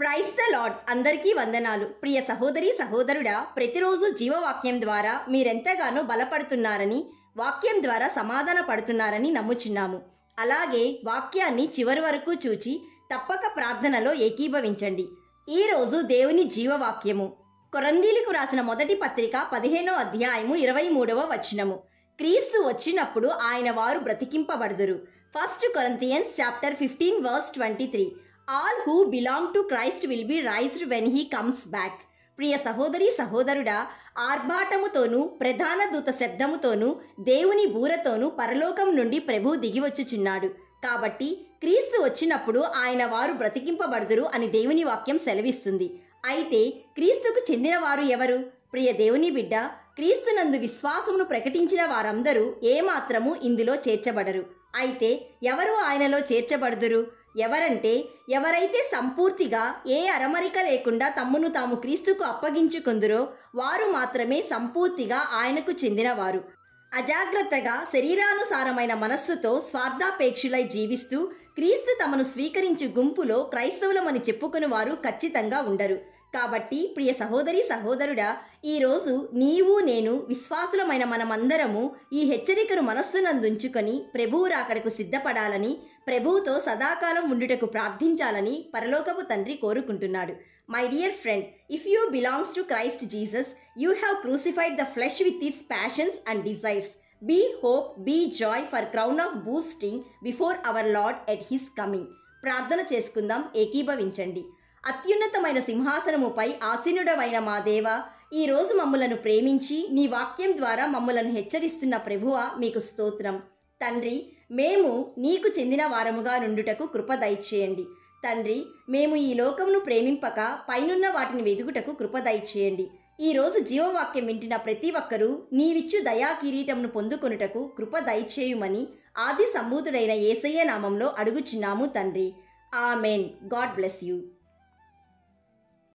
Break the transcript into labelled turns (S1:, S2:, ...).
S1: Praise the lord. అందరికీ వందనాలు. ప్రియ సహోదరి సహోదరుడా, ప్రతిరోజు జీవవాక్యం ద్వారా మీరెంతగానో బలపడుతున్నారని, వాక్యం ద్వారా సమాధాన పడుతున్నారని నమ్ముచున్నాము. అలాగే వాక్యాన్ని చివరి వరకు చూచి తప్పక ప్రార్థనలో ఏకీభవించండి. ఈరోజు దేవుని జీవవాక్యము కొరంథీలకు రాసిన మొదటి పత్రిక 15వ అధ్యాయము 23వ వచనము. క్రీస్తు వచ్చినప్పుడు ఆయన వారు బ్రతికింపబడుదురు. 1 Corinthians chapter 15 verse 23. All who belong to Christ will be raised when he comes back. ప్రియ సహోదరి సహోదరుడా, ఆర్భాటముతోనూ ప్రధాన దూత శబ్దముతోనూ దేవుని బూరతోనూ పరలోకం నుండి ప్రభు దిగివచ్చుచున్నాడు. కాబట్టి క్రీస్తు వచ్చినప్పుడు ఆయన వారు బ్రతికింపబడుదురు అని దేవుని వాక్యం సెలవిస్తుంది. అయితే క్రీస్తుకు చెందిన వారు ఎవరు? ప్రియ దేవుని బిడ్డ, క్రీస్తునందు విశ్వాసమును ప్రకటించిన వారందరూ ఏమాత్రము ఇందులో చేర్చబడరు. అయితే ఎవరు ఆయనలో చేర్చబడుదురు? ఎవరంటే, ఎవరైతే సంపూర్తిగా ఏ అరమరిక లేకుండా తమ్మును తాము క్రీస్తుకు అప్పగించుకొందురో వారు మాత్రమే సంపూర్తిగా ఆయనకు చెందినవారు. అజాగ్రత్తగా శరీరానుసారమైన మనస్సుతో స్వార్థాపేక్షులై జీవిస్తూ క్రీస్తు తమను స్వీకరించు గుంపులో క్రైస్తవులమని చెప్పుకుని వారు ఖచ్చితంగా ఉండరు. కాబట్టి ప్రియ సహోదరి సహోదరుడా, ఈరోజు నీవు నేను విశ్వాసులమైన మనమందరము ఈ హెచ్చరికను మనస్సునందుంచుకొని ప్రభువు రాకడకు సిద్ధపడాలని, ప్రభువుతో సదాకాలం ఉండుటకు ప్రార్థించాలని పరలోకపు తండ్రి కోరుకుంటున్నాడు. My dear friend, if you belongs to Christ Jesus, you have crucified the flesh with its passions and desires. Be hope, be joy for crown of boosting before our Lord at his coming. ప్రార్థన చేసుకుందాం, ఏకీభవించండి. అత్యున్నతమైన సింహాసనముపై ఆసీనుడవైన మా దేవ, ఈరోజు మమ్ములను ప్రేమించి నీ వాక్యం ద్వారా మమ్ములను హెచ్చరిస్తున్న ప్రభువా, మీకు స్తోత్రం. తండ్రి, మేము నీకు చెందిన వారముగా నుండుటకు కృప దయచేయండి. తండ్రి, మేము ఈ లోకమును ప్రేమింపక పైనున్న వాటిని వెదుగుటకు కృప దయచేయండి. ఈరోజు జీవవాక్యం వింటున్న ప్రతి ఒక్కరూ నీవిచ్చు దయా కిరీటమును పొందుకొనుటకు కృప దయచేయుమని ఆది సంభూతుడైన యేసయ్య నామంలో అడుగుచున్నాము తండ్రి. ఆమెన్. God bless you.